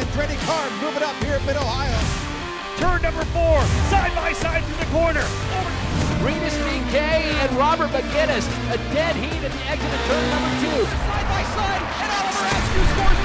Andretti car moving up here in Mid-Ohio. Turn number 4, side by side through the corner. Rinus VeeKay and Robert McGinnis, a dead heat at the exit of turn number 2. Side by side, and Oliver Askew scores.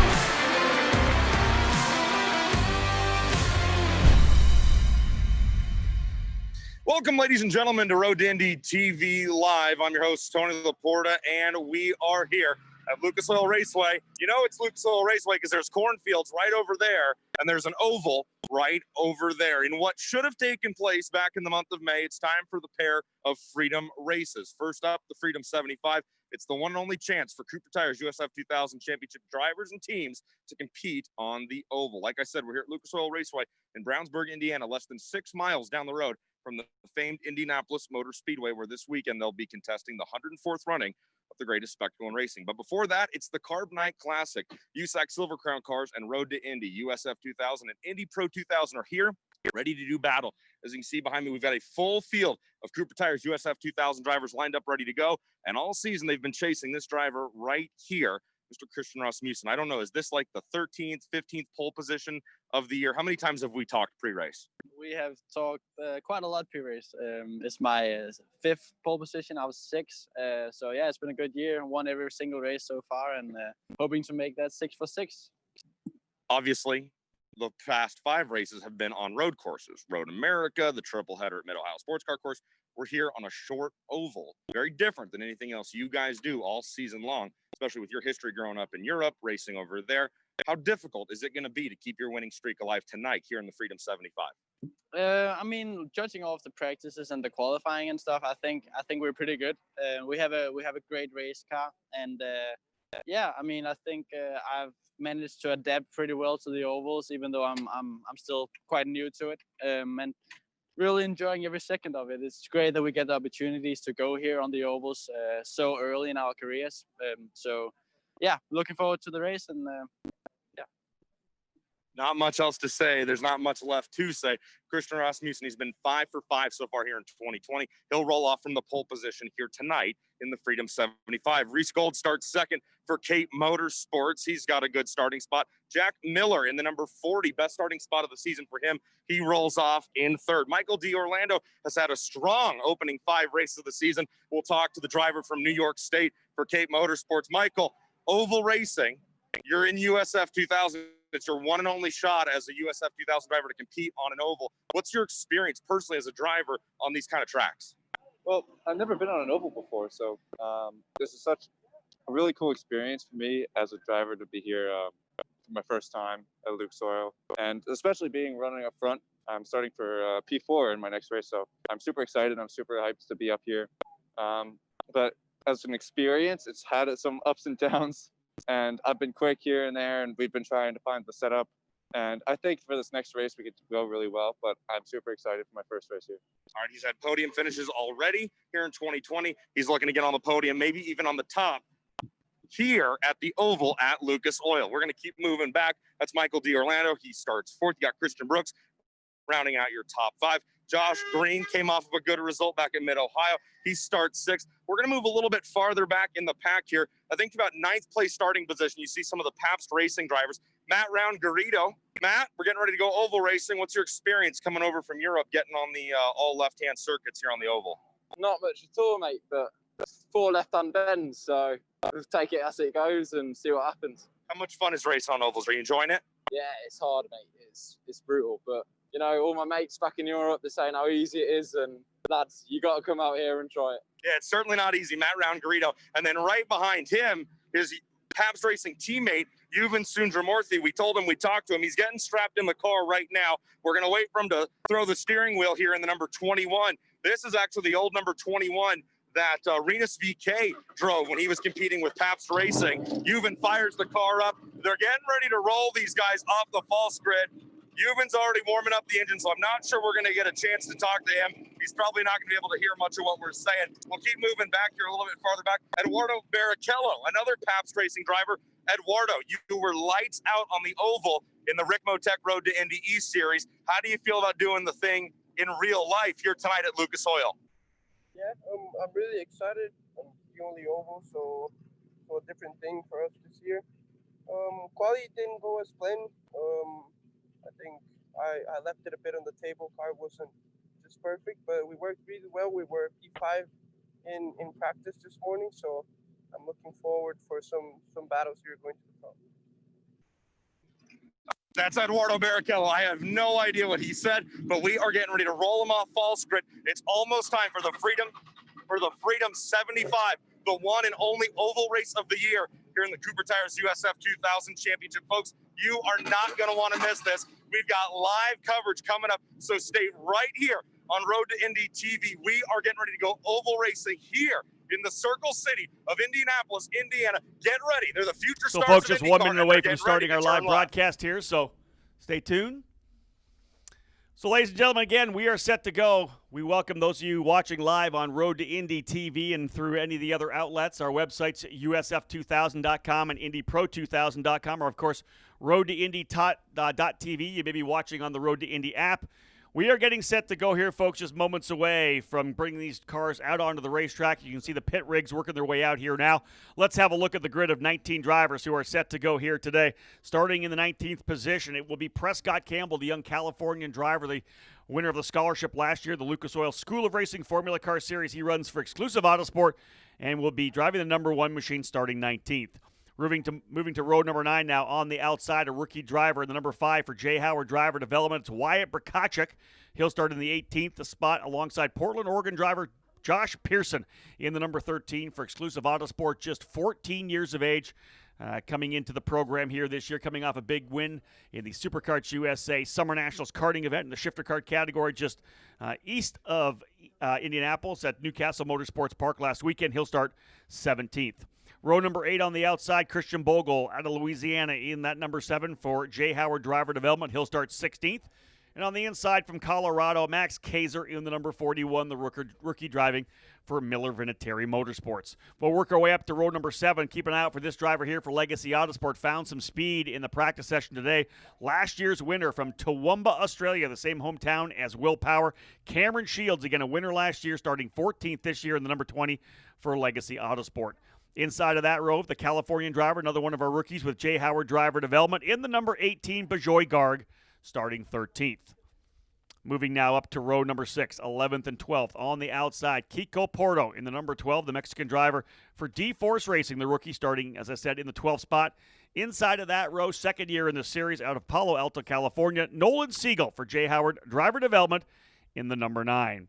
Welcome, ladies and gentlemen, to Road to Indy TV Live. I'm your host, Tony Laporta, and we are here at Lucas Oil Raceway. You know it's Lucas Oil Raceway because there's cornfields right over there, and there's an oval right over there. In what should have taken place back in the month of May, it's time for the pair of Freedom races. First up, the Freedom 75. It's the one and only chance for Cooper Tires USF 2000 Championship drivers and teams to compete on the oval. Like I said, we're here at Lucas Oil Raceway in Brownsburg, Indiana, less than 6 miles down the road from the famed Indianapolis Motor Speedway, where this weekend they'll be contesting the 104th running of the greatest spectacle in racing. But before that, it's the Carb Night Classic. USAC Silver Crown Cars and Road to Indy, USF 2000 and Indy Pro 2000 are here, ready to do battle. As you can see behind me, we've got a full field of Cooper Tires USF 2000 drivers lined up, ready to go. And all season, they've been chasing this driver right here, Mr. Christian Rasmussen. I don't know, is this like the 13th, 15th pole position of the year? How many times have we talked pre-race? We have talked quite a lot pre-race. It's my 5th pole position. I was 6. So yeah, it's been a good year. Won every single race so far, and hoping to make that 6 for 6. Obviously, the past 5 races have been on road courses. Road America, the triple header at Mid-Ohio Sports Car Course. We're here on a short oval. Very different than anything else you guys do all season long, especially with your history growing up in Europe, racing over there. How difficult is it going to be to keep your winning streak alive tonight here in the Freedom 75? I mean, judging off the practices and the qualifying and stuff, I think we're pretty good. We have a great race car, and yeah, I mean, I think I've managed to adapt pretty well to the ovals, even though I'm still quite new to it, and really enjoying every second of it. It's great that we get the opportunities to go here on the ovals so early in our careers. So yeah, looking forward to the race, and yeah. Not much else to say. There's not much left to say. Christian Rasmussen, he's been 5 for 5 so far here in 2020. He'll roll off from the pole position here tonight in the Freedom 75. Reese Gold starts second for Cape Motorsports. He's got a good starting spot. Jack Miller in the number 40, best starting spot of the season for him. He rolls off in third. Michael D'Orlando has had a strong opening 5 races of the season. We'll talk to the driver from New York State for Cape Motorsports. Michael, oval racing, you're in USF 2000. It's your one and only shot as a USF 2000 driver to compete on an oval. What's your experience personally as a driver on these kind of tracks? Well, I've never been on an oval before, so this is such a really cool experience for me as a driver to be here for my first time at Lucas Oil, and especially being running up front. I'm starting for P4 in my next race, so I'm super excited. I'm super hyped to be up here. But as an experience, it's had some ups and downs. And I've been quick here and there, and we've been trying to find the setup. And I think for this next race, we could go really well, but I'm super excited for my first race here. All right, he's had podium finishes already here in 2020. He's looking to get on the podium, maybe even on the top here at the oval at Lucas Oil. We're going to keep moving back. That's Michael D'Orlando. He starts 4th. You got Christian Brooks rounding out your top 5. Josh Green came off of a good result back in Mid-Ohio. He starts 6th. We're going to move a little bit farther back in the pack here. I think about 9th place starting position. You see some of the Pabst Racing drivers. Matt Round-Garrido. Matt, we're getting ready to go oval racing. What's your experience coming over from Europe, getting on the all left-hand circuits here on the oval? Not much at all, mate, but 4 left-hand bends, so we'll take it as it goes and see what happens. How much fun is racing on ovals? Are you enjoying it? Yeah, it's hard, mate. It's brutal, but you know, all my mates back in Europe, they're saying how easy it is, and lads, you got to come out here and try it. Yeah, it's certainly not easy. Matt Round-Garrido. And then right behind him is Pabst Racing teammate, Yuvan Sundramurthy. We told him, we talked to him. He's getting strapped in the car right now. We're going to wait for him to throw the steering wheel here in the number 21. This is actually the old number 21 that Rinus VeeKay drove when he was competing with Pabst Racing. Yuvan fires the car up. They're getting ready to roll these guys off the false grid. Yuvan's already warming up the engine, so I'm not sure we're going to get a chance to talk to him. He's probably not going to be able to hear much of what we're saying. We'll keep moving back here a little bit farther back. Eduardo Barrichello, another Pabst Racing driver. Eduardo, you were lights out on the oval in the Rick Motec Road to Indy East Series. How do you feel about doing the thing in real life here tonight at Lucas Oil? Yeah, I'm really excited. I'm on the oval, so a different thing for us this year. Quali didn't go as planned. I think I left it a bit on the table. Car wasn't just perfect, but we worked really well. We were P5 in practice this morning, so I'm looking forward for some battles here going to the top. That's Eduardo Barrichello. I have no idea what he said, but we are getting ready to roll him off false grid. It's almost time for the Freedom 75, the one and only oval race of the year here in the Cooper Tires USF 2000 Championship. Folks, you are not going to want to miss this. We've got live coverage coming up, so stay right here on Road to Indy TV. We are getting ready to go oval racing here in the Circle City of Indianapolis, Indiana. Get ready. They're the future stars. So, folks, just of 1 IndyCar, minute away from get starting ready our to live turn broadcast here, so stay tuned. So, ladies and gentlemen, again, we are set to go. We welcome those of you watching live on Road to Indy TV and through any of the other outlets. Our websites, usf2000.com and indypro2000.com, or, of course, roadtoindy.tv. You may be watching on the Road to Indy app. We are getting set to go here, folks, just moments away from bringing these cars out onto the racetrack. You can see the pit rigs working their way out here now. Let's have a look at the grid of 19 drivers who are set to go here today. Starting in the 19th position, it will be Prescott Campbell, the young Californian driver, the winner of the scholarship last year, the Lucas Oil School of Racing Formula Car Series. He runs for Exclusive Autosport and will be driving the number 1 machine starting 19th. Moving to road number 9 now on the outside, a rookie driver, the number 5 for J. Howard Driver Development. It's Wyatt Brkachik. He'll start in the 18th spot alongside Portland, Oregon driver Josh Pearson in the number 13 for Exclusive Autosport, just 14 years of age. Coming into the program here this year, coming off a big win in the SuperKarts USA Summer Nationals karting event in the shifter kart category just east of Indianapolis at Newcastle Motorsports Park last weekend. He'll start 17th. Row number 8 on the outside, Christian Bogle out of Louisiana in that number 7 for J. Howard Driver Development. He'll start 16th. And on the inside from Colorado, Max Kaiser in the number 41, the rookie driving for Miller Vinatieri Motorsports. We'll work our way up to row number 7. Keep an eye out for this driver here for Legacy Autosport. Found some speed in the practice session today. Last year's winner from Toowoomba, Australia, the same hometown as Will Power. Cameron Shields, again, a winner last year, starting 14th this year in the number 20 for Legacy Autosport. Inside of that row, the Californian driver, another one of our rookies with J. Howard Driver Development in the number 18, Bajoy Garg, starting 13th. Moving now up to row number 6, 11th and 12th. On the outside, Kiko Porto in the number 12, the Mexican driver for D-Force Racing, the rookie starting, as I said, in the 12th spot. Inside of that row, second year in the series out of Palo Alto, California, Nolan Siegel for J. Howard Driver Development in the number 9.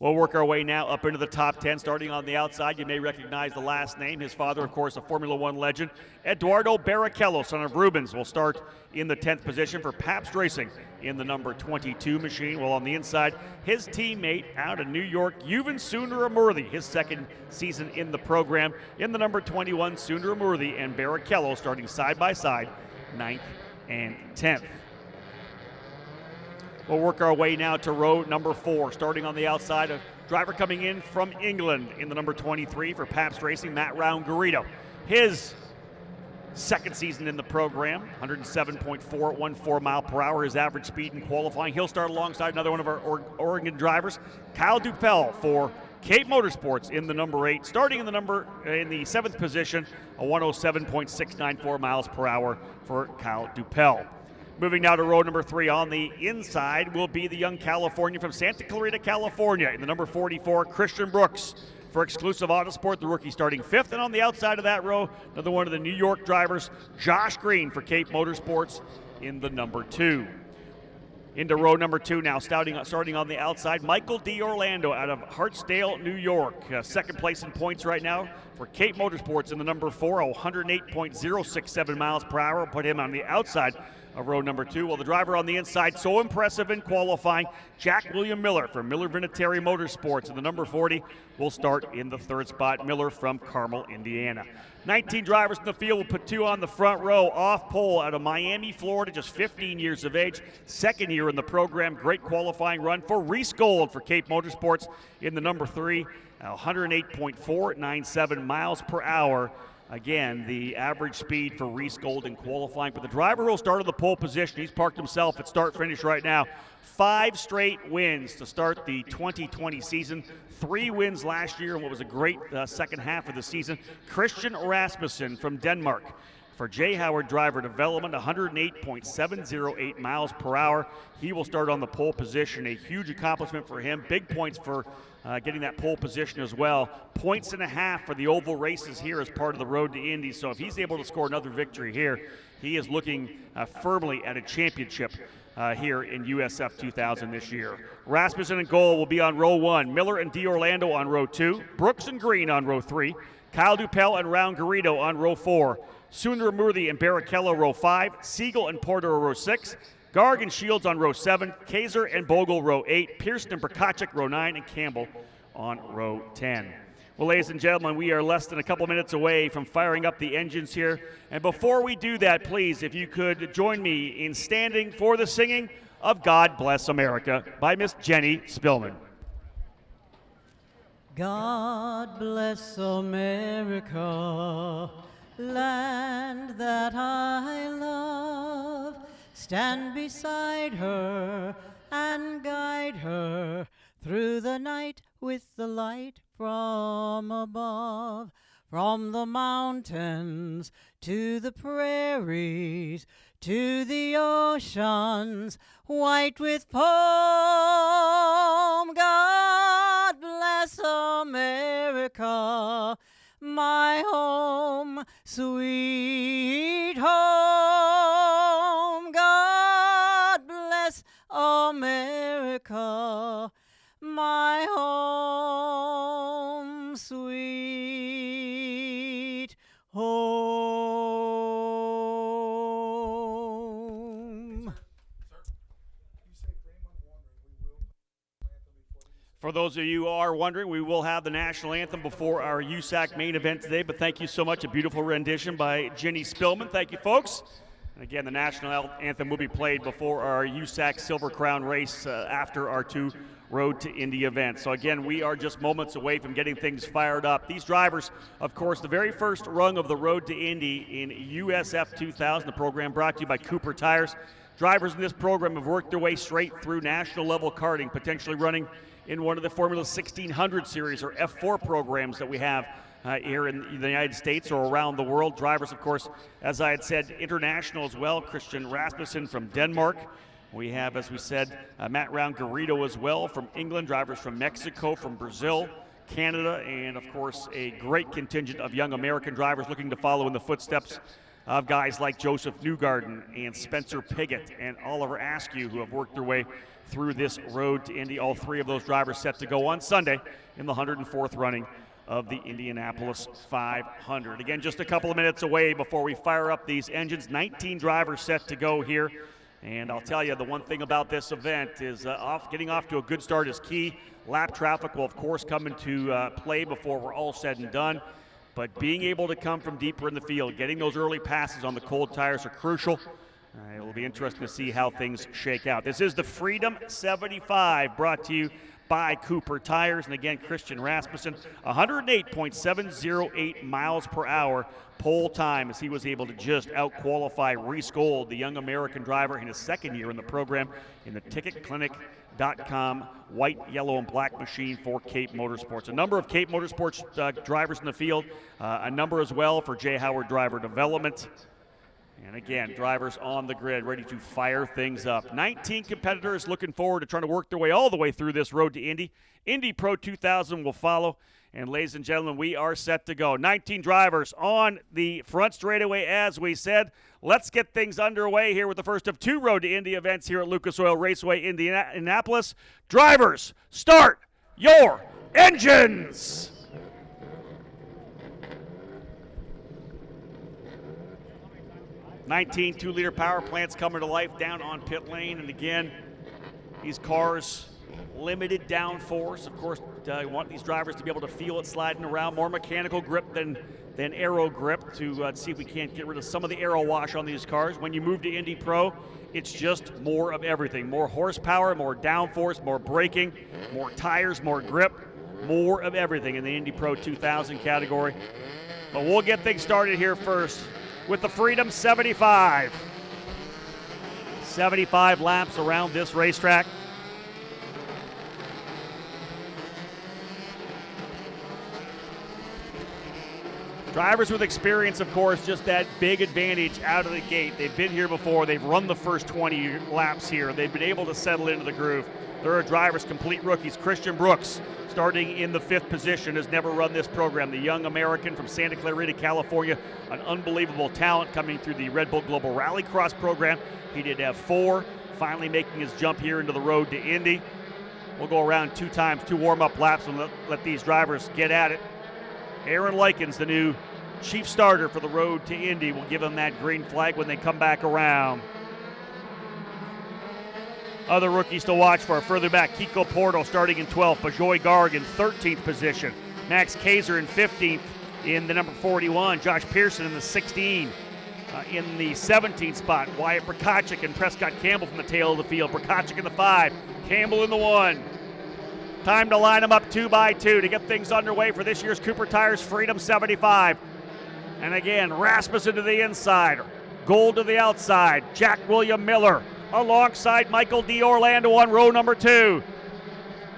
We'll work our way now up into the top 10, starting on the outside. You may recognize the last name. His father, of course, a Formula One legend. Eduardo Barrichello, son of Rubens, will start in the 10th position for Pabst Racing in the number 22 machine. While on the inside, his teammate out of New York, Yuvan Sundaramurthy, his second season in the program, in the number 21, Sundaramurthy and Barrichello starting side by side, 9th and 10th. We'll work our way now to row number 4, starting on the outside. A driver coming in from England in the number 23 for Pabst Racing, Matt Round-Garrido. His second season in the program, 107.414 mile per hour, his average speed in qualifying. He'll start alongside another one of our Oregon drivers, Kyle Dupel for Cape Motorsports in the number 8, starting in the 7th position, a 107.694 miles per hour for Kyle Dupel. Moving now to row number 3 on the inside will be the young Californian from Santa Clarita, California in the number 44, Christian Brooks for Exclusive Autosport, the rookie starting 5th. And on the outside of that row, another one of the New York drivers, Josh Green for Cape Motorsports in the number 2. Into row number 2 now, starting on the outside, Michael D. Orlando out of Hartsdale, New York. Second place in points right now for Cape Motorsports in the number 4, 108.067 miles per hour. Put him on the outside of row number 2. Well, the driver on the inside, so impressive in qualifying, Jack William Miller from Miller Vinatieri Motorsports in the number 40 will start in the 3rd spot. Miller from Carmel, Indiana. 19 drivers in the field. We'll put 2 on the front row. Off pole out of Miami, Florida, just 15 years of age. Second year in the program. Great qualifying run for Reese Gold for Cape Motorsports in the number 3, 108.497 miles per hour. Again, the average speed for Reese Gold in qualifying. But the driver will start on the pole position. He's parked himself at start-finish right now. 5 straight wins to start the 2020 season. 3 wins last year in what was a great second half of the season. Christian Rasmussen from Denmark For Jay Howard driver development, 108.708 miles per hour. He will start on the pole position, a huge accomplishment for him. Big points for getting that pole position as well. 1.5 points for the oval races here as part of the Road to Indy. So if he's able to score another victory here, he is looking firmly at a championship here in USF 2000 this year. Rasmussen and goal will be on row 1. Miller and D'Orlando on row 2. Brooks and Green on row 3. Kyle Dupel and Round Garrido on row 4. Sundaramurthy and Barrichello row 5. Siegel and Porter row 6. Garg and Shields on row 7. Kaiser and Bogle row 8. Pearson and Prokachik row 9. And Campbell on row 10. Well, ladies and gentlemen, we are less than a couple minutes away from firing up the engines here. And before we do that, please, if you could join me in standing for the singing of God Bless America by Miss Jenny Spillman. God bless America, land that I love. Stand beside her and guide her through the night with the light from above. From the mountains to the prairies to the oceans white with foam. God bless America, my home, sweet home. God bless America, my home, sweet home. For those of you who are wondering, we will have the national anthem before our USAC main event today, but thank you so much. A beautiful rendition by Jenny Spillman. Thank you, folks. And again, the national anthem will be played before our USAC Silver Crown race after our 2 Road to Indy events. So again, we are just moments away from getting things fired up. These drivers, of course, the very first rung of the Road to Indy in USF 2000, the program brought to you by Cooper Tires. Drivers in this program have worked their way straight through national level karting, potentially running in one of the Formula 1600 series or F4 programs that we have here in the United States or around the world. Drivers, of course, as I had said, international as well. Christian Rasmussen from Denmark. We have, as we said, Matt Round Garrido as well from England, drivers from Mexico, from Brazil, Canada, and of course a great contingent of young American drivers looking to follow in the footsteps of guys like Joseph Newgarden and Spencer Piggott and Oliver Askew, who have worked their way through this Road to Indy. All 3 of those drivers set to go on Sunday in the 104th running of the Indianapolis 500. Again, just a couple of minutes away before we fire up these engines. 19 drivers set to go here. And I'll tell you, the one thing about this event is getting off to a good start is key. Lap traffic will, of course, come into play before we're all said and done. But being able to come from deeper in the field, getting those early passes on the cold tires are crucial. It will be interesting to see how things shake out. This is the Freedom 75 brought to you by Cooper Tires. And again, Christian Rasmussen, 108.708 miles per hour pole time as he was able to just out-qualify Reese Gold, the young American driver in his second year in the program in the TicketClinic.com white, yellow, and black machine for Cape Motorsports. A number of Cape Motorsports drivers in the field, a number as well for Jay Howard driver development. And again, drivers on the grid ready to fire things up. 19 competitors looking forward to trying to work their way all the way through this Road to Indy. Indy Pro 2000 will follow. And ladies and gentlemen, we are set to go. 19 drivers on the front straightaway, as we said. Let's get things underway here with the first of 2 Road to Indy events here at Lucas Oil Raceway, Indianapolis. Drivers, start your engines! $19 2-liter power plants coming to life down on pit lane. And again, these cars, limited downforce. Of course, you want these drivers to be able to feel it sliding around. More mechanical grip than aero grip to see if we can't get rid of some of the aero wash on these cars. When you move to Indy Pro, it's just more of everything. More horsepower, more downforce, more braking, more tires, more grip, more of everything in the Indy Pro 2000 category. But we'll get things started here first with the Freedom 75. 75 laps around this racetrack. Drivers with experience, of course, just that big advantage out of the gate. They've been here before. They've run the first 20 laps here. They've been able to settle into the groove. There are drivers, complete rookies. Christian Brooks, starting in the 5th position, has never run this program. The young American from Santa Clarita, California, an unbelievable talent coming through the Red Bull Global Rallycross program. He did have 4, finally making his jump here into the road to Indy. We'll go around 2 times, 2 warm-up laps, and let these drivers get at it. Aaron Likens, the new chief starter for the road to Indy, will give them that green flag when they come back around. Other rookies to watch for further back: Kiko Porto starting in 12th, Bajoy Garg in 13th position, Max Kaiser in 15th in the number 41, Josh Pearson in the 16, in the 17th spot, Wyatt Prokachik and Prescott Campbell from the tail of the field, Prokachik in the 5, Campbell in the 1. Time to line them up 2 by 2 to get things underway for this year's Cooper Tires Freedom 75. And again, Rasmussen to the inside, Gold to the outside, Jack William Miller alongside Michael D'Orlando on row number 2.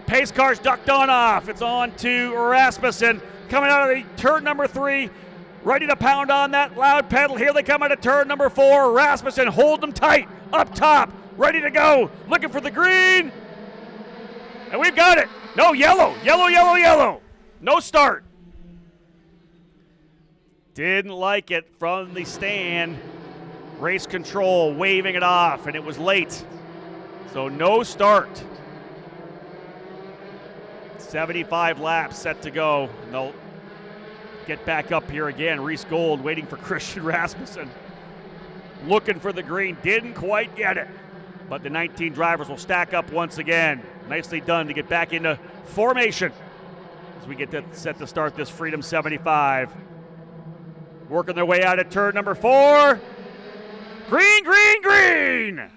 Pace cars ducked on off. It's on to Rasmussen coming out of the turn number 3, ready to pound on that loud pedal. Here they come out of turn number 4. Rasmussen hold them tight up top, ready to go, looking for the green. And we've got it. No, yellow, yellow, yellow, yellow. No start. Didn't like it from the stand. Race control waving it off, and it was late. So no start. 75 laps set to go. And they'll get back up here again. Reese Gold waiting for Christian Rasmussen. Looking for the green. Didn't quite get it. But the 19 drivers will stack up once again. Nicely done to get back into formation as we get set to start this Freedom 75. Working their way out at turn number 4. Green, green, green!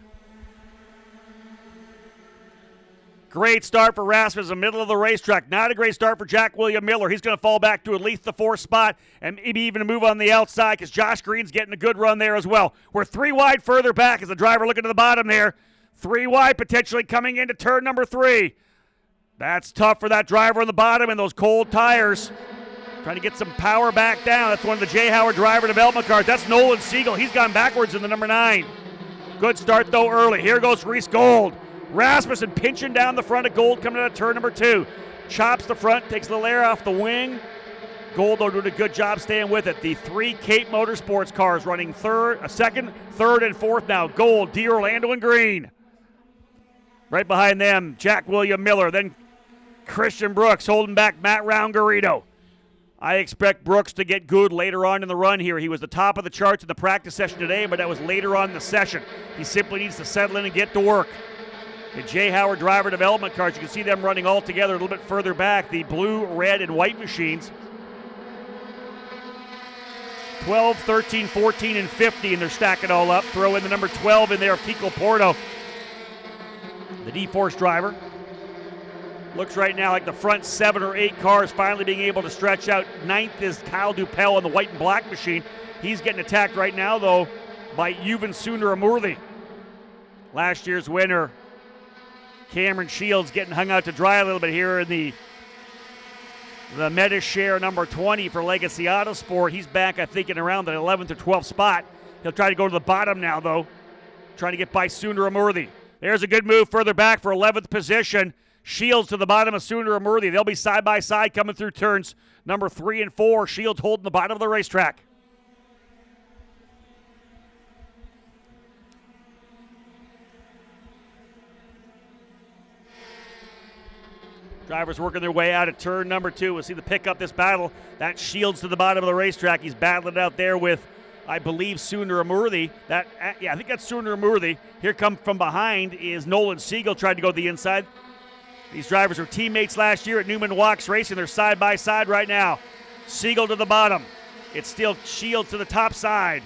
Great start for Rasmussen, middle of the racetrack. Not a great start for Jack William Miller. He's going to fall back to at least the 4th spot and maybe even a move on the outside because Josh Green's getting a good run there as well. We're 3 wide further back as the driver looking to the bottom there. 3 wide potentially coming into turn number 3. That's tough for that driver on the bottom in those cold tires. Trying to get some power back down. That's one of the J. Howard driver development cars. That's Nolan Siegel. He's gone backwards in the number 9. Good start, though, early. Here goes Reese Gold. Rasmussen pinching down the front of Gold coming out of turn number 2. Chops the front, takes the layer off the wing. Gold, though, doing a good job staying with it. The 3 Cape Motorsports cars running second, third, and 4th now. Gold, D'Orlando, and Green. Right behind them, Jack William Miller. Then Christian Brooks holding back Matt Roungarito. I expect Brooks to get good later on in the run here. He was the top of the charts in the practice session today, but that was later on in the session. He simply needs to settle in and get to work. The J. Howard driver development cars, you can see them running all together a little bit further back. The blue, red, and white machines. 12, 13, 14, and 50, and they're stacking all up. Throw in the number 12 in there of Kiko Porto, the D-Force driver. Looks right now like the front 7 or 8 cars finally being able to stretch out. 9th is Kyle Dupel on the white and black machine. He's getting attacked right now, though, by Yuvan Sundaramurthy. Last year's winner, Cameron Shields, getting hung out to dry a little bit here in the Medi-Share number 20 for Legacy Autosport. He's back, I think, in around the 11th or 12th spot. He'll try to go to the bottom now, though, trying to get by Sundaramurthy. There's a good move further back for 11th position. Shields to the bottom of Sundaramurthy. They'll be side by side coming through turns number 3 and 4. Shields holding the bottom of the racetrack. Drivers working their way out at turn number 2. We'll see the pick up this battle. That's Shields to the bottom of the racetrack. He's battling out there with, I believe, Sundaramurthy. I think that's Sundaramurthy. Here come from behind is Nolan Siegel, tried to go to the inside. These drivers were teammates last year at Newman Walks Racing. They're side by side right now. Siegel to the bottom. It's still Shields to the top side.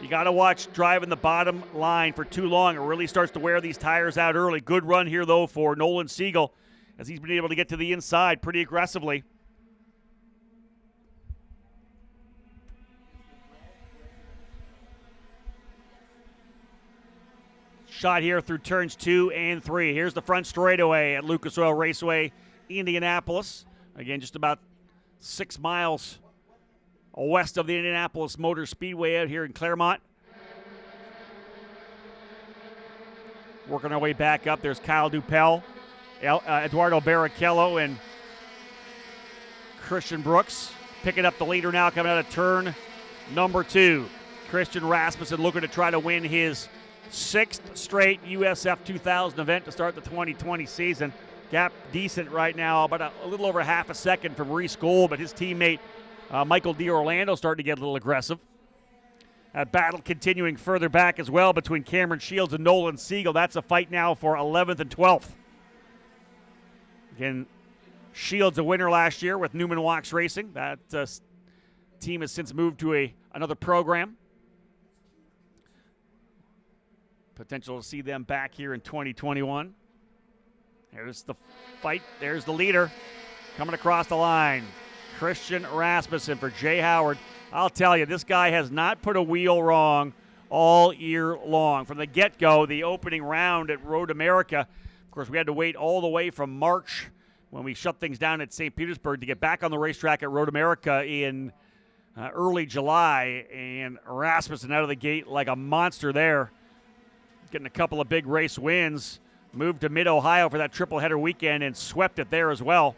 You got to watch driving the bottom line for too long. It really starts to wear these tires out early. Good run here, though, for Nolan Siegel as he's been able to get to the inside pretty aggressively. Shot here through turns 2 and 3. Here's the front straightaway at Lucas Oil Raceway, Indianapolis. Again, just about 6 miles west of the Indianapolis Motor Speedway out here in Claremont. Working our way back up, there's Kyle Dupel, Eduardo Barrichello, and Christian Brooks picking up the leader now coming out of turn number 2. Christian Rasmussen looking to try to win his 6th straight USF 2000 event to start the 2020 season. Gap decent right now, about a little over half a second from Reese Gold, but his teammate Michael D'Orlando starting to get a little aggressive. That battle continuing further back as well between Cameron Shields and Nolan Siegel. That's a fight now for 11th and 12th. Again, Shields a winner last year with Newman Walks Racing. That team has since moved to another program. Potential to see them back here in 2021. There's the fight. There's the leader coming across the line. Christian Rasmussen for Jay Howard. I'll tell you, this guy has not put a wheel wrong all year long. From the get-go, the opening round at Road America, of course, we had to wait all the way from March when we shut things down at St. Petersburg to get back on the racetrack at Road America in early July. And Rasmussen out of the gate like a monster there, getting a couple of big race wins. Moved to Mid-Ohio for that triple-header weekend and swept it there as well.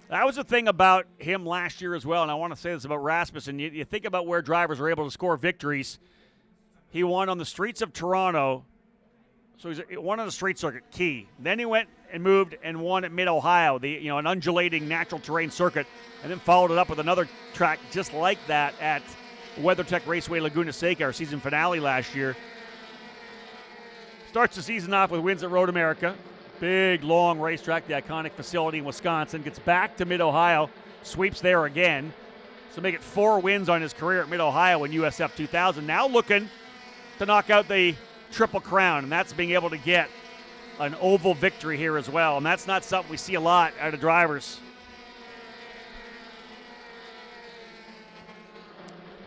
That was the thing about him last year as well, and I want to say this about Rasmussen. You think about where drivers are able to score victories. He won on the streets of Toronto, so he won on the street circuit, key. Then he went and moved and won at Mid-Ohio, an undulating natural terrain circuit, and then followed it up with another track just like that at WeatherTech Raceway Laguna Seca, our season finale last year. Starts the season off with wins at Road America. Big, long racetrack, the iconic facility in Wisconsin. Gets back to Mid-Ohio, sweeps there again. So make it 4 wins on his career at Mid-Ohio in USF 2000. Now looking to knock out the Triple Crown, and that's being able to get an oval victory here as well. And that's not something we see a lot out of drivers.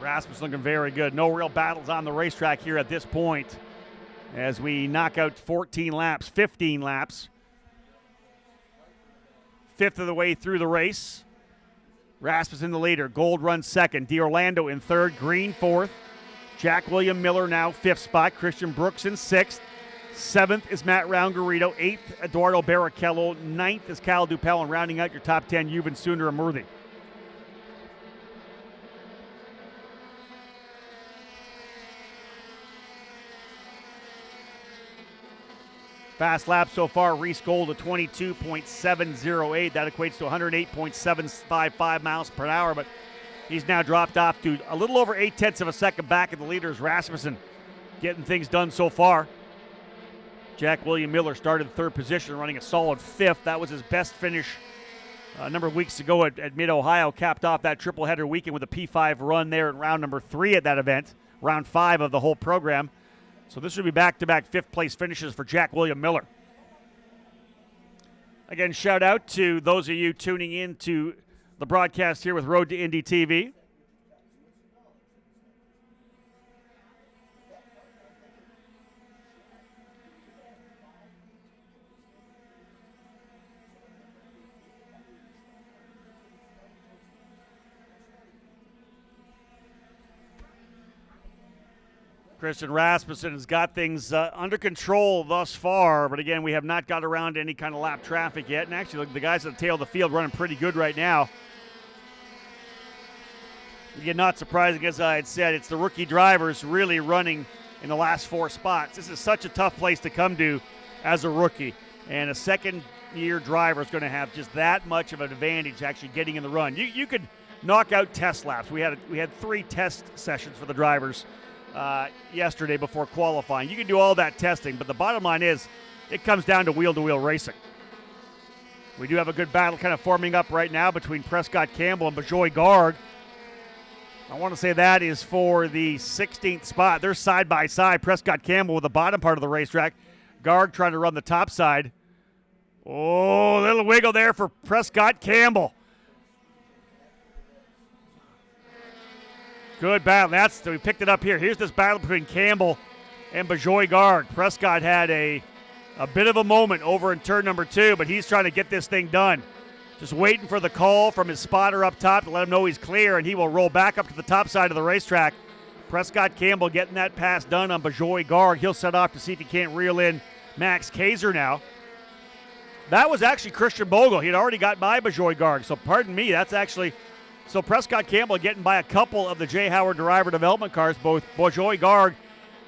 Rasmus looking very good. No real battles on the racetrack here at this point as we knock out 15 laps. 5th of the way through the race. Rasmus in the leader. Gold runs 2nd. D'Orlando in 3rd. Green 4th. Jack William Miller now 5th spot. Christian Brooks in 6th. 7th is Matt Roungarito. 8th, Eduardo Barrichello. 9th is Cal Dupel. And rounding out your top 10, Yuvan Sundaramurthy. Fast lap so far, Reese Gold at 22.708. That equates to 108.755 miles per hour, but he's now dropped off to a little over 0.8 of a second back in the leaders. Rasmussen getting things done so far. Jack William Miller started 3rd position, running a solid 5th. That was his best finish a number of weeks ago at Mid-Ohio. Capped off that triple-header weekend with a P5 run there in round number 3 at that event, round 5 of the whole program. So this would be back-to-back 5th-place finishes for Jack William Miller. Again, shout out to those of you tuning in to the broadcast here with Road to Indy TV. Christian Rasmussen has got things under control thus far, but again, we have not got around to any kind of lap traffic yet. And actually, the guys at the tail of the field running pretty good right now. Again, not surprising, as I had said, it's the rookie drivers really running in the last 4 spots. This is such a tough place to come to as a rookie, and a second-year driver is going to have just that much of an advantage actually getting in the run. You could knock out test laps. We had 3 test sessions for the drivers yesterday before qualifying. You can do all that testing, but the bottom line is it comes down to wheel-to-wheel racing. We do have a good battle kind of forming up right now between Prescott Campbell and Bajoy Garg. I want to say that is for the 16th spot. They're side by side. Prescott Campbell with the bottom part of the racetrack. Garg trying to run the top side. Oh, little wiggle there for Prescott Campbell. Good battle. We picked it up here. Here's this battle between Campbell and Bajoy Garg. Prescott had a bit of a moment over in turn number 2, but he's trying to get this thing done. Just waiting for the call from his spotter up top to let him know he's clear, and he will roll back up to the top side of the racetrack. Prescott Campbell getting that pass done on Bajoy Garg. He'll set off to see if he can't reel in Max Kaiser now. That was actually Christian Bogle. He had already got by Bajoy Garg, so pardon me, that's actually... So Prescott Campbell getting by a couple of the J. Howard Driver Development cars, both Bajoy Garg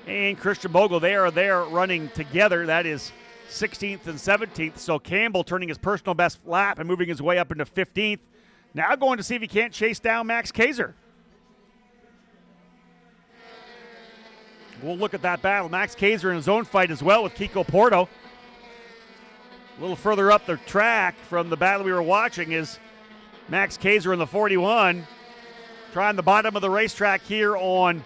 and Christian Bogle. They are there running together. That is 16th and 17th. So Campbell turning his personal best lap and moving his way up into 15th. Now going to see if he can't chase down Max Kaiser. We'll look at that battle. Max Kaiser in his own fight as well with Kiko Porto. A little further up the track from the battle we were watching is Max Kaiser in the 41 trying the bottom of the racetrack here on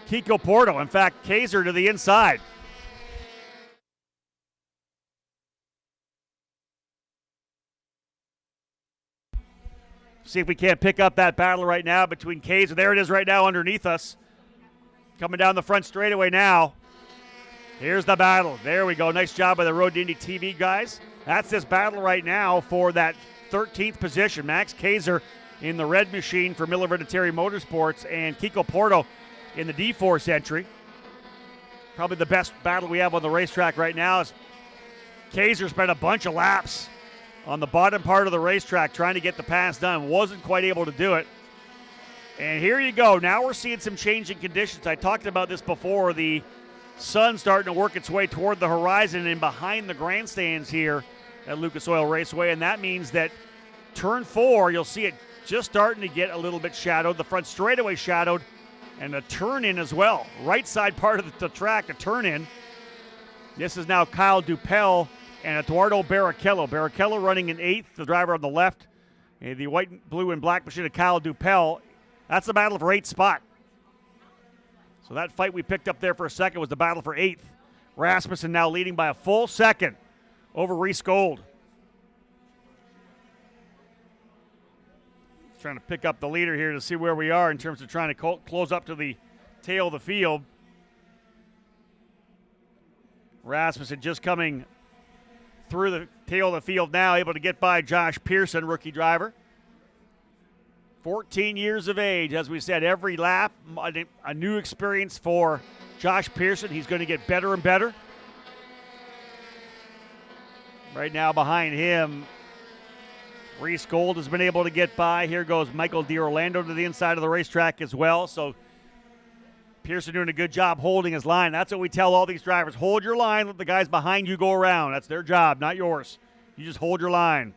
Kiko Porto. In fact, Kaiser to the inside. See if we can't pick up that battle right now between Kaiser. There it is right now underneath us. Coming down the front straightaway now. Here's the battle. There we go. Nice job by the Road to Indy TV guys. That's this battle right now for that 13th position. Max Kaiser in the red machine for Miller Hereditary Motorsports and Kiko Porto in the D-Force entry. Probably the best battle we have on the racetrack right now is Kaiser spent a bunch of laps on the bottom part of the racetrack trying to get the pass done. Wasn't quite able to do it. And here you go. Now we're seeing some changing conditions. I talked about this before. The sun starting to work its way toward the horizon and behind the grandstands here at Lucas Oil Raceway, and that means that turn 4, you'll see it just starting to get a little bit shadowed. The front straightaway shadowed, and a turn in as well. Right side part of the track, a turn in. This is now Kyle Dupel and Eduardo Barrichello. Barrichello running in 8th, the driver on the left. And the white, blue, and black machine of Kyle Dupel. That's the battle for 8th spot. So that fight we picked up there for a second was the battle for 8th. Rasmussen now leading by a full second over Reese Gold. Trying to pick up the leader here to see where we are in terms of trying to close up to the tail of the field. Rasmussen just coming through the tail of the field now, able to get by Josh Pearson, rookie driver. 14 years of age, as we said, every lap, a new experience for Josh Pearson. He's going to get better and better. Right now behind him, Reese Gold has been able to get by. Here goes Michael D'Orlando to the inside of the racetrack as well. So Pearson doing a good job holding his line. That's what we tell all these drivers. Hold your line, let the guys behind you go around. That's their job, not yours. You just hold your line.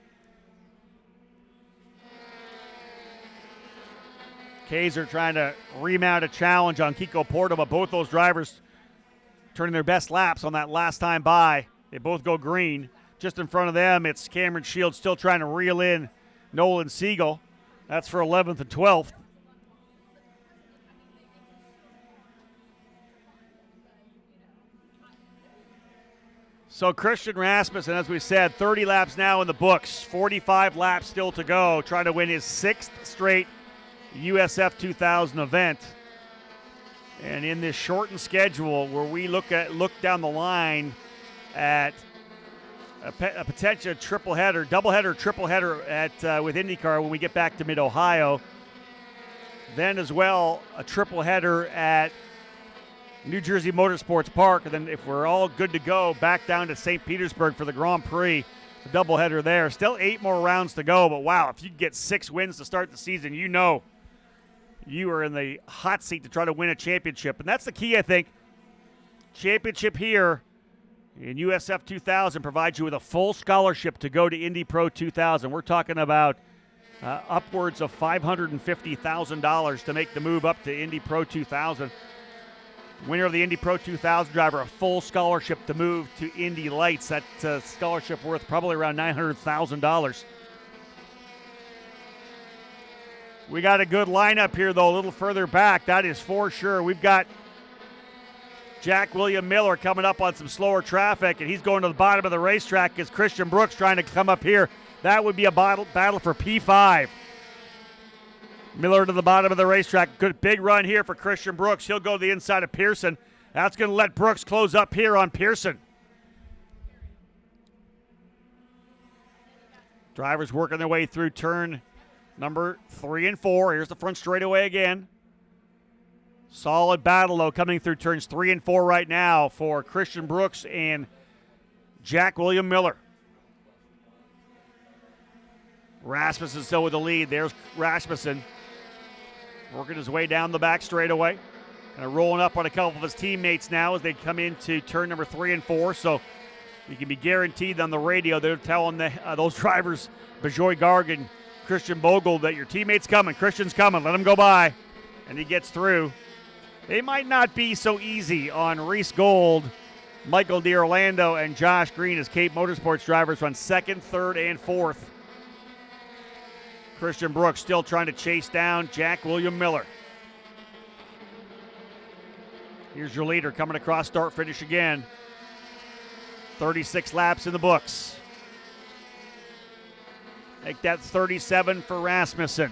Kaiser trying to remount a challenge on Kiko Porto, but both those drivers turning their best laps on that last time by. They both go green. Just in front of them, it's Cameron Shields still trying to reel in Nolan Siegel. That's for 11th and 12th. So Christian Rasmussen, as we said, 30 laps now in the books, 45 laps still to go, trying to win his 6th straight USF 2000 event. And in this shortened schedule where we look down the line at a potential triple header, double header, triple header at with IndyCar when we get back to Mid-Ohio. Then as well, a triple header at New Jersey Motorsports Park. And then if we're all good to go, back down to St. Petersburg for the Grand Prix, the double header there. Still 8 more rounds to go, but wow, if you get 6 wins to start the season, you know you are in the hot seat to try to win a championship. And that's the key, I think. Championship here in USF 2000 provides you with a full scholarship to go to Indy Pro 2000. We're talking about upwards of $550,000 to make the move up to Indy Pro 2000. Winner of the Indy Pro 2000 driver, a full scholarship to move to Indy Lights. That scholarship worth probably around $900,000. We got a good lineup here, though, a little further back. That is for sure. We've got Jack William Miller coming up on some slower traffic, and he's going to the bottom of the racetrack as Christian Brooks trying to come up here. That would be a battle for P5. Miller to the bottom of the racetrack. Good big run here for Christian Brooks. He'll go to the inside of Pearson. That's going to let Brooks close up here on Pearson. Drivers working their way through turn number 3 and 4. Here's the front straightaway again. Solid battle, though, coming through turns 3 and 4 right now for Christian Brooks and Jack William Miller. Rasmussen still with the lead. There's Rasmussen working his way down the back straightaway. Kind of rolling up on a couple of his teammates now as they come into turn number 3 and 4. So you can be guaranteed on the radio they're telling those drivers, Bajoy Garg and Christian Bogle, that your teammate's coming. Christian's coming. Let him go by. And he gets through. They might not be so easy on Reese Gold, Michael D'Orlando, and Josh Green as Cape Motorsports drivers run 2nd, 3rd, and 4th. Christian Brooks still trying to chase down Jack William Miller. Here's your leader coming across start finish again. 36 laps in the books. Make that 37 for Rasmussen.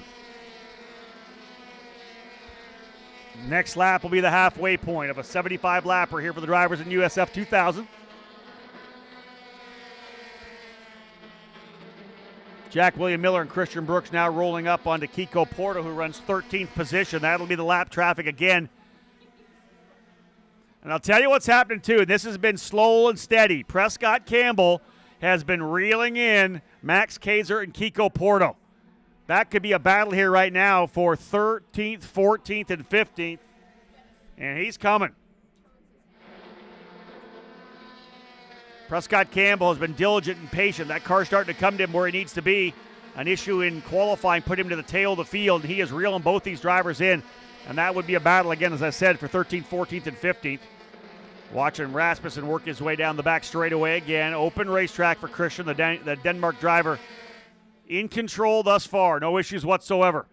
Next lap will be the halfway point of a 75 lapper here for the drivers in USF 2000. Jack William Miller and Christian Brooks now rolling up onto Kiko Porto, who runs 13th position. That'll be the lap traffic again. And I'll tell you what's happening too. This has been slow and steady. Prescott Campbell has been reeling in Max Kaiser and Kiko Porto. That could be a battle here right now for 13th, 14th, and 15th. And he's coming. Prescott Campbell has been diligent and patient. That car's starting to come to him where he needs to be. An issue in qualifying put him to the tail of the field. He is reeling both these drivers in. And that would be a battle, again, as I said, for 13th, 14th, and 15th. Watching Rasmussen work his way down the back straightaway again. Open racetrack for Christian, the Denmark driver. In control thus far. No issues whatsoever.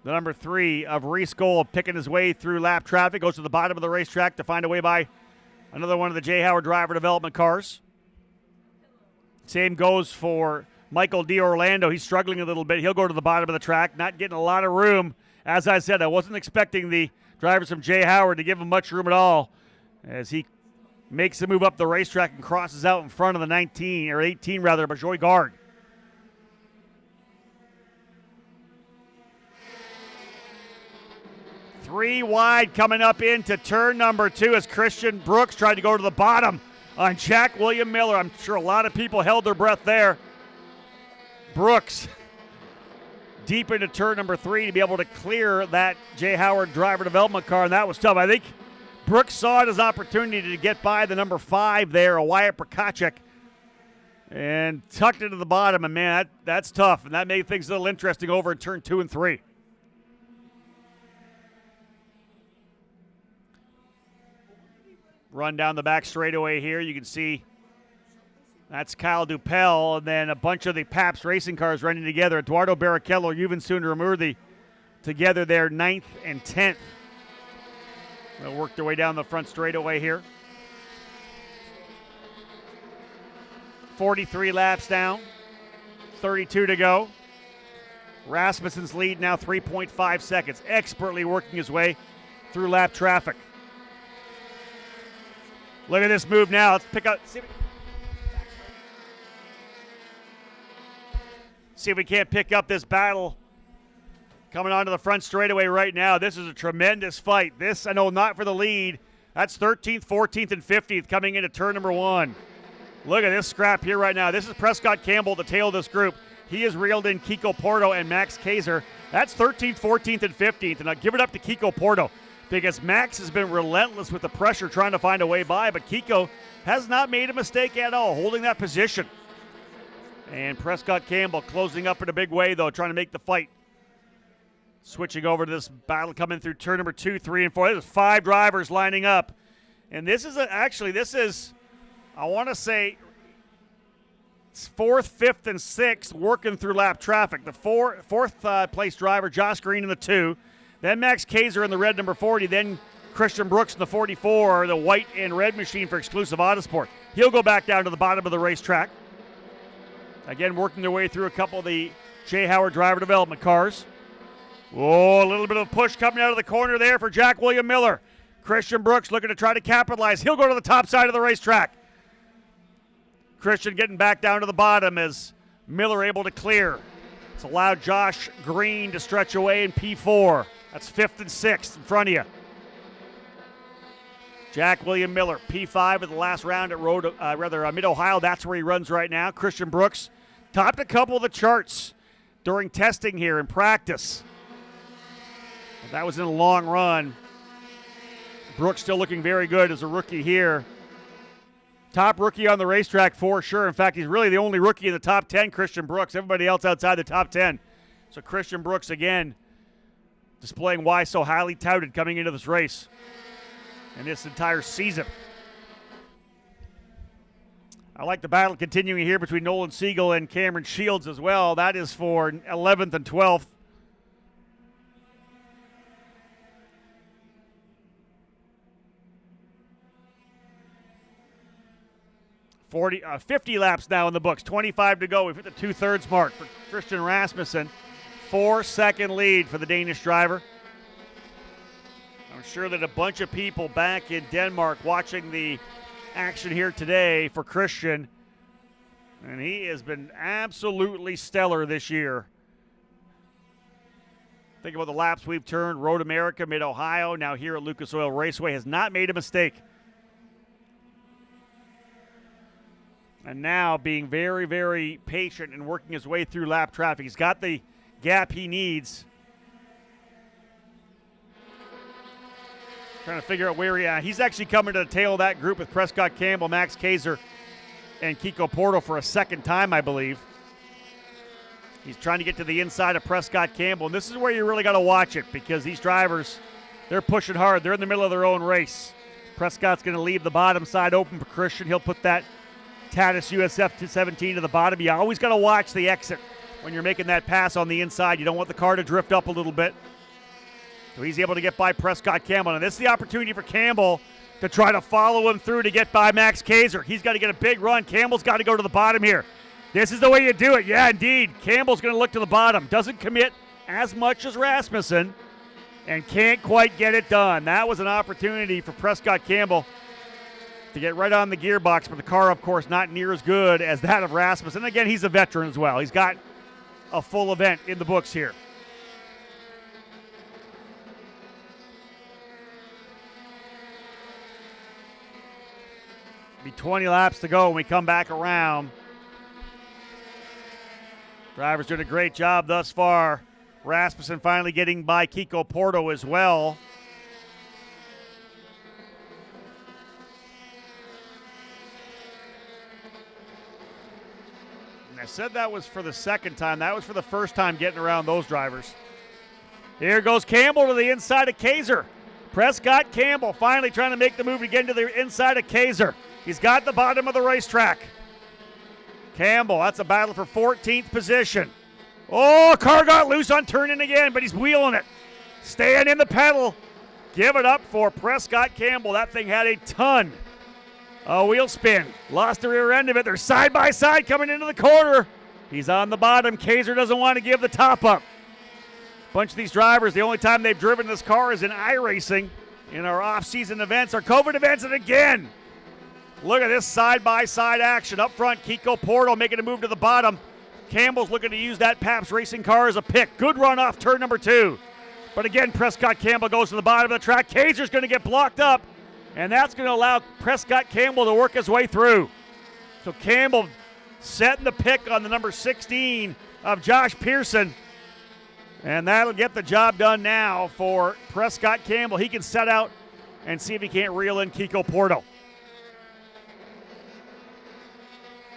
The number 3 of Reese Gold picking his way through lap traffic. Goes to the bottom of the racetrack to find a way by another one of the Jay Howard driver development cars. Same goes for Michael D'Orlando. He's struggling a little bit. He'll go to the bottom of the track, not getting a lot of room. As I said, I wasn't expecting the drivers from Jay Howard to give him much room at all as he makes a move up the racetrack and crosses out in front of the 18 Bajoy Garg. Three wide coming up into turn number 2 as Christian Brooks tried to go to the bottom on Jack William Miller. I'm sure a lot of people held their breath there. Brooks deep into turn number 3 to be able to clear that Jay Howard driver development car, and that was tough. I think Brooks saw it as an opportunity to get by the number 5 there, Wyatt Prokacek, and tucked it to the bottom, and man, that's tough, and that made things a little interesting over in turn 2 and 3. Run down the back straightaway here. You can see that's Kyle Dupel, and then a bunch of the Pabst racing cars running together. Eduardo Barrichello, Yuvan Sundaramurthy together there, 9th and 10th. They'll work their way down the front straightaway here. 43 laps down, 32 to go. Rasmussen's lead now 3.5 seconds, expertly working his way through lap traffic. Look at this move now. Let's pick up. See if we can't pick up this battle coming onto the front straightaway right now. This is a tremendous fight. This, I know, not for the lead. That's 13th, 14th, and 15th coming into turn number 1. Look at this scrap here right now. This is Prescott Campbell, the tail of this group. He has reeled in Kiko Porto and Max Kaiser. That's 13th, 14th, and 15th. And I'll give it up to Kiko Porto because Max has been relentless with the pressure trying to find a way by, but Kiko has not made a mistake at all, holding that position. And Prescott Campbell closing up in a big way, though, trying to make the fight. Switching over to this battle coming through turn number 2, 3, and 4. There's 5 drivers lining up. And this is, I want to say, 4th, 5th, and 6th working through lap traffic. The fourth place driver, Josh Green in the 2. Then Max Kaiser in the red number 40. Then Christian Brooks in the 44, the white and red machine for Exclusive Autosport. He'll go back down to the bottom of the racetrack. Again, working their way through a couple of the Jay Howard driver development cars. Oh, a little bit of push coming out of the corner there for Jack William Miller. Christian Brooks looking to try to capitalize. He'll go to the top side of the racetrack. Christian getting back down to the bottom as Miller able to clear. It's allowed Josh Green to stretch away in P4. That's 5th and 6th in front of you. Jack William Miller, P5 at the last round at Mid-Ohio. That's where he runs right now. Christian Brooks topped a couple of the charts during testing here in practice. But that was in a long run. Brooks still looking very good as a rookie here. Top rookie on the racetrack for sure. In fact, he's really the only rookie in the top 10, Christian Brooks. Everybody else outside the top 10. So Christian Brooks, again, displaying why so highly touted coming into this race and this entire season. I like the battle continuing here between Nolan Siegel and Cameron Shields as well. That is for 11th and 12th. – 50 laps now in the books, 25 to go. We've hit the 2/3 mark for Christian Rasmussen. 4-second lead for the Danish driver. I'm sure that a bunch of people back in Denmark watching the action here today for Christian, and he has been absolutely stellar this year. Think about the laps we've turned. Road America, Mid-Ohio, now here at Lucas Oil Raceway, has not made a mistake. And now being very, very patient and working his way through lap traffic. He's got the gap he needs. Trying to figure out where he's actually coming to the tail of that group with Prescott Campbell, Max Kaiser, and Kiko Porto for a second time, I believe. He's trying to get to the inside of Prescott Campbell. And this is where you really got to watch it because these drivers, they're pushing hard. They're in the middle of their own race. Prescott's going to leave the bottom side open for Christian. He'll put that Tatis USF 17 to the bottom. You always got to watch the exit when you're making that pass on the inside. You don't want the car to drift up a little bit. So he's able to get by Prescott Campbell. And this is the opportunity for Campbell to try to follow him through to get by Max Kaiser. He's got to get a big run. Campbell's got to go to the bottom here. This is the way you do it. Yeah, indeed. Campbell's going to look to the bottom. Doesn't commit as much as Rasmussen and can't quite get it done. That was an opportunity for Prescott Campbell to get right on the gearbox, but the car, of course, not near as good as that of Rasmussen. And again, he's a veteran as well. He's got a full event in the books here. Be 20 laps to go when we come back around. Drivers doing a great job thus far. Rasmussen finally getting by Kiko Porto as well. I said that was for the second time. That was for the first time getting around those drivers. Here goes Campbell to the inside of Kaiser. Prescott Campbell finally trying to make the move to get into the inside of Kaiser. He's got the bottom of the racetrack. Campbell, that's a battle for 14th position. Oh, car got loose on turning again, but he's wheeling it. Staying in the pedal. Give it up for Prescott Campbell. That thing had a ton. A wheel spin. Lost the rear end of it. They're side by side coming into the corner. He's on the bottom. Kaiser doesn't want to give the top up. Bunch of these drivers, the only time they've driven this car is in iRacing in our off-season events, our COVID events, and again, look at this side-by-side action. Up front, Kiko Porto making a move to the bottom. Campbell's looking to use that Pabst Racing car as a pick. Good run off turn number 2. But again, Prescott Campbell goes to the bottom of the track. Kaiser's going to get blocked up. And that's going to allow Prescott Campbell to work his way through. So Campbell setting the pick on the number 16 of Josh Pearson. And that'll get the job done now for Prescott Campbell. He can set out and see if he can't reel in Kiko Porto.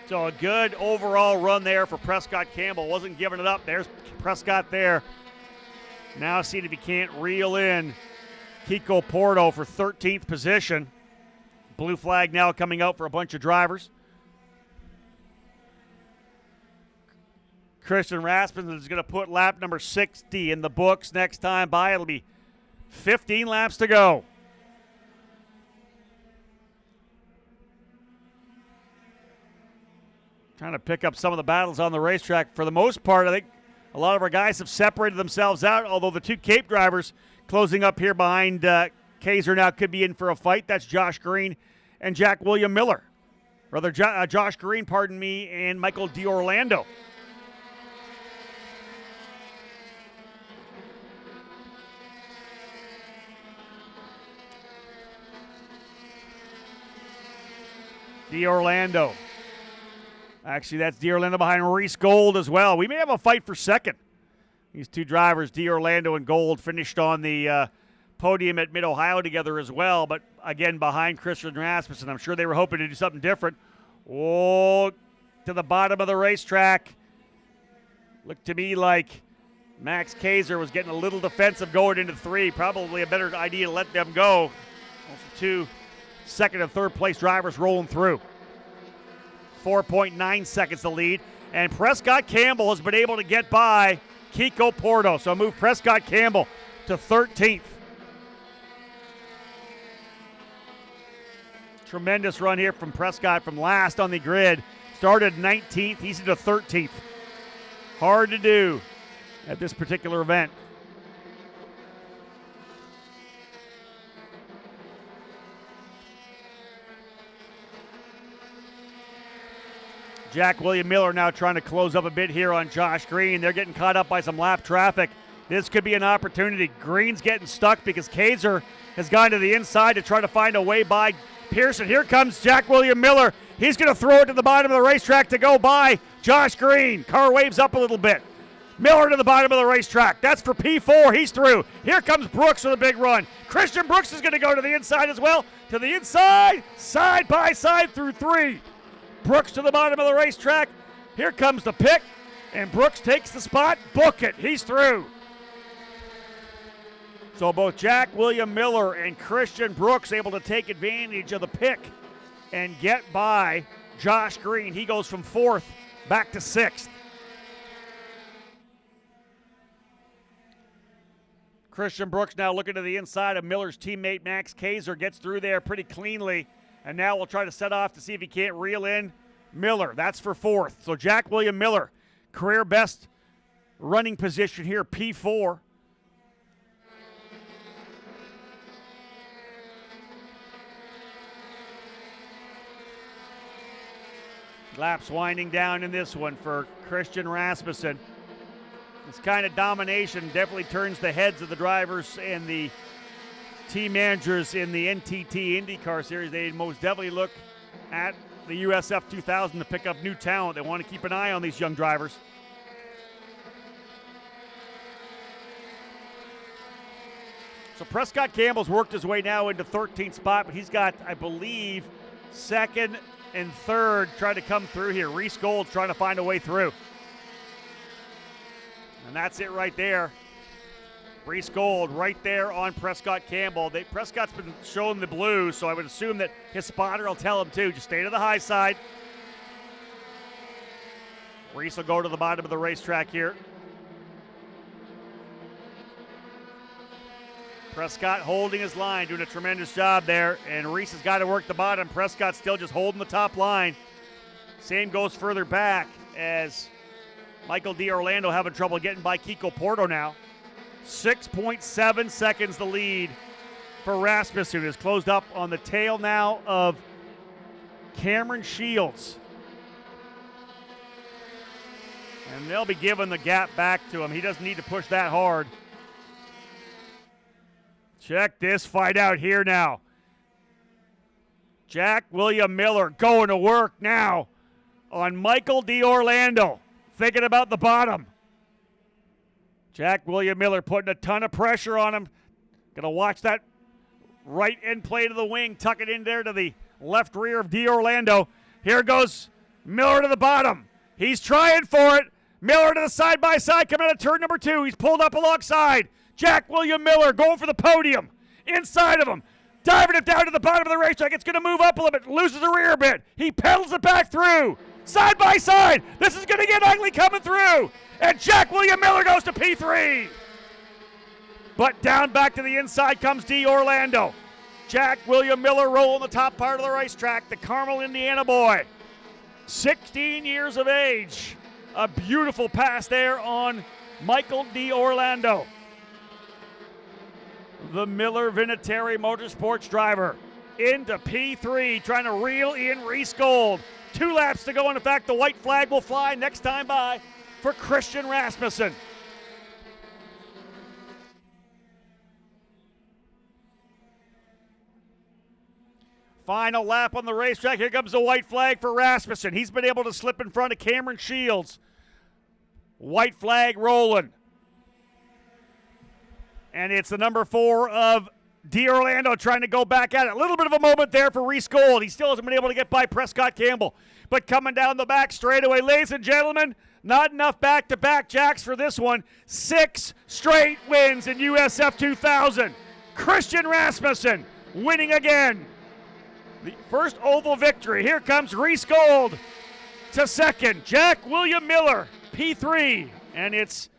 So a good overall run there for Prescott Campbell. Wasn't giving it up. There's Prescott there. Now see if he can't reel in Kiko Porto for 13th position. Blue flag now coming out for a bunch of drivers. Christian Rasmussen is going to put lap number 60 in the books next time by. It'll be 15 laps to go. Trying to pick up some of the battles on the racetrack. For the most part, I think a lot of our guys have separated themselves out, although the two Cape drivers closing up here behind Kaiser now could be in for a fight. That's Josh Green and Jack William Miller. Rather, Josh Green, pardon me, and Michael D'Orlando. D'Orlando. Actually, that's D'Orlando behind Reese Gold as well. We may have a fight for second. These two drivers, D'Orlando and Gold, finished on the podium at Mid-Ohio together as well, but again behind Christian Rasmussen. I'm sure they were hoping to do something different. Oh, to the bottom of the racetrack. Looked to me like Max Kaiser was getting a little defensive going into 3. Probably a better idea to let them go. Also, 2 second and third place drivers rolling through. 4.9 seconds to lead. And Prescott Campbell has been able to get by Kiko Porto. So move Prescott Campbell to 13th. Tremendous run here from Prescott from last on the grid. Started 19th. He's into 13th. Hard to do at this particular event. Jack William Miller now trying to close up a bit here on Josh Green. They're getting caught up by some lap traffic. This could be an opportunity. Green's getting stuck because Kaiser has gone to the inside to try to find a way by Pearson. Here comes Jack William Miller. He's going to throw it to the bottom of the racetrack to go by Josh Green. Car waves up a little bit. Miller to the bottom of the racetrack. That's for P4. He's through. Here comes Brooks with a big run. Christian Brooks is going to go to the inside as well. To the inside, side by side through 3. Brooks to the bottom of the racetrack. Here comes the pick, and Brooks takes the spot. Book it. He's through. So both Jack William Miller and Christian Brooks able to take advantage of the pick and get by Josh Green. He goes from 4th back to 6th. Christian Brooks now looking to the inside of Miller's teammate Max Kaiser. Gets through there pretty cleanly. And now we'll try to set off to see if he can't reel in Miller. That's for 4th. So Jack William Miller, career best running position here, P4. Laps winding down in this one for Christian Rasmussen. This kind of domination definitely turns the heads of the drivers and the team managers in the NTT IndyCar Series. They most definitely look at the USF 2000 to pick up new talent. They want to keep an eye on these young drivers. So Prescott Campbell's worked his way now into 13th spot, but he's got, I believe, 2nd and 3rd trying to come through here. Reese Gold's trying to find a way through. And that's it right there. Reese Gold right there on Prescott Campbell. Prescott's been showing the blue, so I would assume that his spotter will tell him too. Just stay to the high side. Reese will go to the bottom of the racetrack here. Prescott holding his line, doing a tremendous job there, and Reese has got to work the bottom. Prescott's still just holding the top line. Same goes further back as Michael D'Orlando having trouble getting by Kiko Porto now. 6.7 seconds the lead for Rasmussen, who has closed up on the tail now of Cameron Shields. And they'll be giving the gap back to him. He doesn't need to push that hard. Check this fight out here now. Jack William Miller going to work now on Michael D'Orlando, thinking about the bottom. Jack William Miller putting a ton of pressure on him. Gonna watch that right end plate of the wing, tuck it in there to the left rear of D'Orlando. Here goes Miller to the bottom. He's trying for it. Miller to the side-by-side, coming out of turn number 2. He's pulled up alongside. Jack William Miller going for the podium. Inside of him. Diving it down to the bottom of the racetrack. It's going to move up a little bit. Loses the rear a bit. He pedals it back through. Side by side. This is going to get ugly coming through. And Jack William Miller goes to P3. But down back to the inside comes D'Orlando. Jack William Miller rolling the top part of the racetrack. The Carmel, Indiana boy. 16 years of age. A beautiful pass there on Michael D'Orlando. the Miller Vinatieri Motorsports driver into P3, trying to reel in Reese Gold. 2 laps to go, and in fact, the white flag will fly next time by for Christian Rasmussen. Final lap on the racetrack. Here comes the white flag for Rasmussen. He's been able to slip in front of Cameron Shields. White flag rolling. And it's the number 4 of D'Orlando trying to go back at it. A little bit of a moment there for Reese Gold. He still hasn't been able to get by Prescott Campbell. But coming down the back straightaway, ladies and gentlemen, not enough back-to-back jacks for this one. 6 straight wins in USF 2000. Christian Rasmussen winning again. The first oval victory. Here comes Reese Gold to second. Jack William Miller, P3. And it's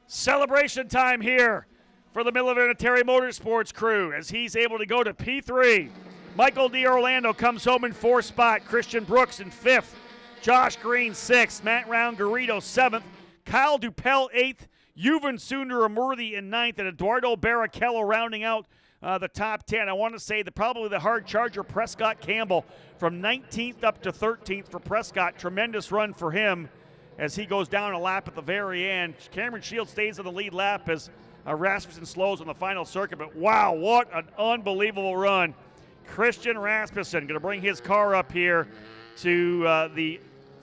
celebration time here for the Miller Vinatieri Motorsports crew as he's able to go to P3. Michael D'Orlando comes home in 4th spot. Christian Brooks in 5th. Josh Green 6th. Matt Round-Garrido 7th. Kyle Dupel 8th. Yuvan Sundaramurthy in 9th. And Eduardo Barrichello rounding out the top 10. I want to say that probably the hard charger, Prescott Campbell, from 19th up to 13th for Prescott. Tremendous run for him as he goes down a lap at the very end. Cameron Shields stays in the lead lap as Rasmussen slows on the final circuit. But wow, what an unbelievable run. Christian Rasmussen going to bring his car up here to the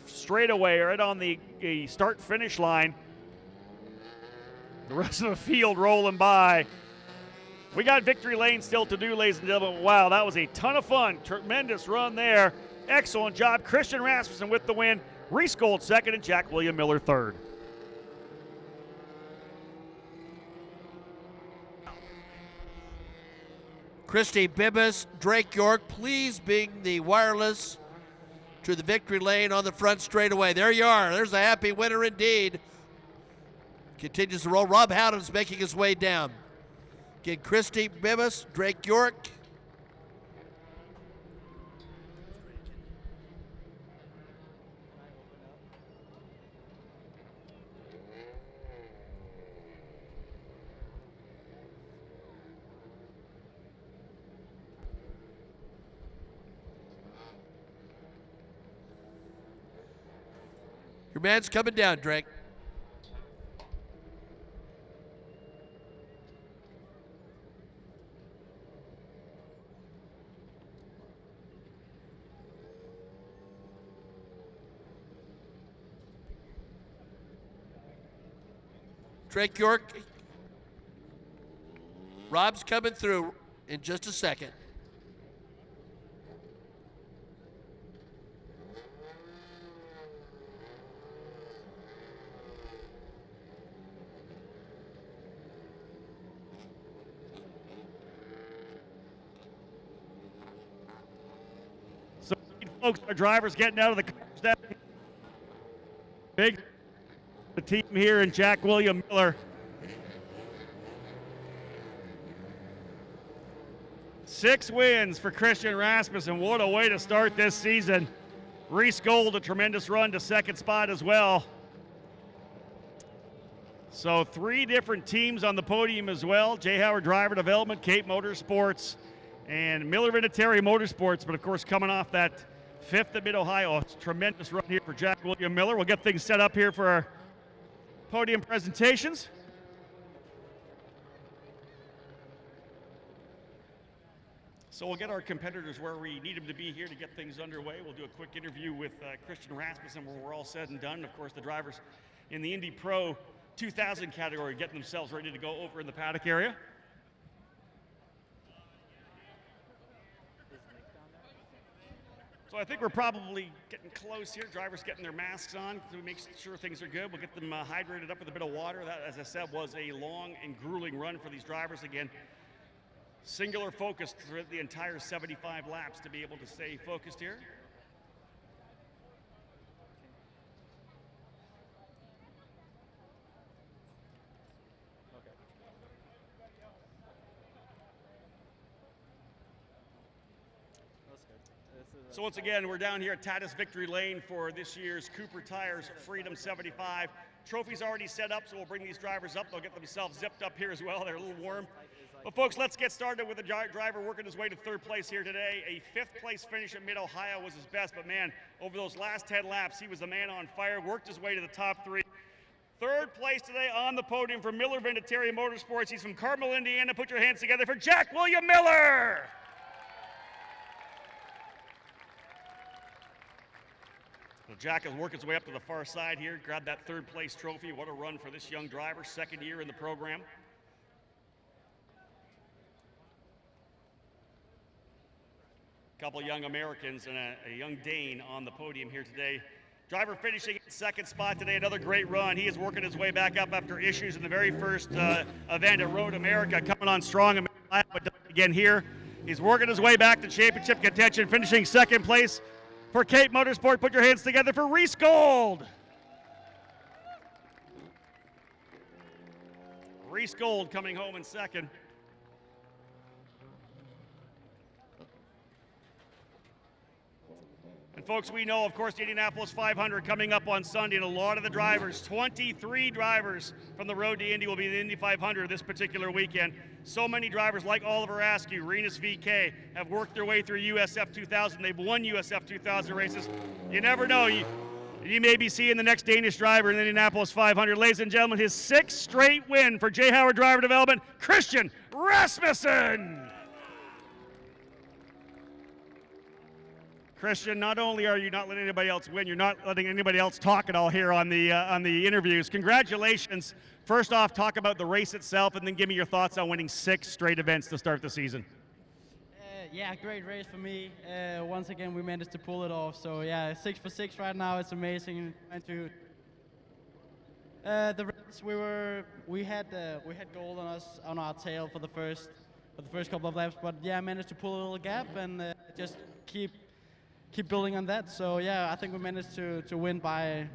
straightaway right on the start-finish line. The rest of the field rolling by. We got victory lane still to do, ladies and gentlemen. Wow, that was a ton of fun. Tremendous run there. Excellent job. Christian Rasmussen with the win. Reese Gold 2nd and Jack William Miller 3rd. Christy Bibbas, Drake York, please bring the wireless to the victory lane on the front straightaway. There you are. There's a happy winner indeed. Continues to roll. Rob Howden's making his way down. Again, Christy Bibbas, Drake York. Your man's coming down, Drake. Drake York. Rob's coming through in just a second. So, folks, our drivers getting out of the car. Big the team here and Jack William Miller. 6 wins for Christian Rasmussen. What a way to start this season. Reese Gold, a tremendous run to 2nd spot as well. So 3 different teams on the podium as well. Jay Howard Driver Development, Cape Motorsports, and Miller Vinatieri Motorsports. But of course, coming off that 5th at Mid-Ohio, it's a tremendous run here for Jack William Miller. We'll get things set up here for our podium presentations. So we'll get our competitors where we need them to be here to get things underway. We'll do a quick interview with Christian Rasmussen when we're all said and done. Of course, the drivers in the Indy Pro 2000 category getting themselves ready to go over in the paddock area. So I think we're probably getting close here. Drivers getting their masks on to make sure things are good. We'll get them hydrated up with a bit of water. That, as I said, was a long and grueling run for these drivers. Again, singular focus throughout the entire 75 laps to be able to stay focused here. So once again, we're down here at Tatus Victory Lane for this year's Cooper Tires Freedom 75. Trophies already set up, so we'll bring these drivers up. They'll get themselves zipped up here as well. They're a little warm. Well, folks, let's get started with the driver working his way to third place here today. A fifth-place finish at Mid-Ohio was his best, but man, over those last 10 laps, he was the man on fire, worked his way to the top three. Third place today on the podium for Miller Vinatieri Motorsports. He's from Carmel, Indiana. Put your hands together for Jack William Miller. Well, Jack is working his way up to the far side here. Grabbed that third place trophy. What a run for this young driver, second year in the program. Couple young Americans and a young Dane on the podium here today. Driver finishing in second spot today, another great run. He is working his way back up after issues in the very first event at Road America, coming on strong, but again here. He's working his way back to championship contention, finishing second place for Cape Motorsport. Put your hands together for Reese Gold. Reese Gold coming home in second. And folks, we know, of course, the Indianapolis 500 coming up on Sunday, and a lot of the drivers, 23 drivers from the Road to Indy will be in the Indy 500 this particular weekend. So many drivers like Oliver Askew, Renus VK, have worked their way through USF 2000. They've won USF 2000 races. You never know. You may be seeing the next Danish driver in the Indianapolis 500. Ladies and gentlemen, his sixth straight win for J. Howard Driver Development, Christian Rasmussen. Christian, not only are you not letting anybody else win, you're not letting anybody else talk at all here on the interviews. Congratulations. First off, talk about the race itself, and then give me your thoughts on winning 6 straight events to start the season. Yeah, great race for me. Once again, we managed to pull it off. So yeah, 6 for 6 right now. It's amazing. The race we had gold on us on our tail for the first couple of laps, but yeah, I managed to pull a little gap and just keep building on that. So yeah, I think we managed to win by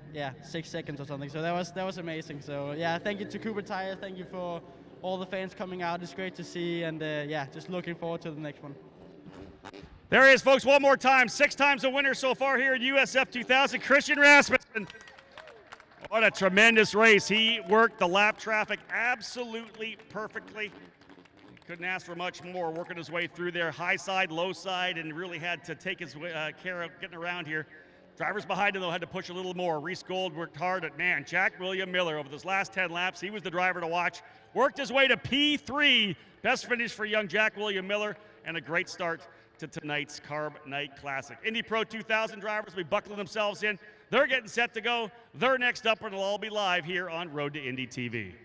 6 seconds or something. So that was amazing. So yeah, thank you to Cooper Tire. Thank you for all the fans coming out. It's great to see, and just looking forward to the next one. There he is, folks, one more time. 6 times a winner so far here at USF 2000, Christian Rasmussen. What a tremendous race. He worked the lap traffic absolutely perfectly. Couldn't ask for much more, working his way through there, high side, low side, and really had to take his care of getting around here. Drivers behind him, though, had to push a little more. Reese Gold worked hard at, man, Jack William Miller over those last 10 laps. He was the driver to watch. Worked his way to P3. Best finish for young Jack William Miller, and a great start to tonight's Carb Night Classic. Indy Pro 2000 drivers will be buckling themselves in. They're getting set to go. They're next up, and it'll all be live here on Road to Indy TV.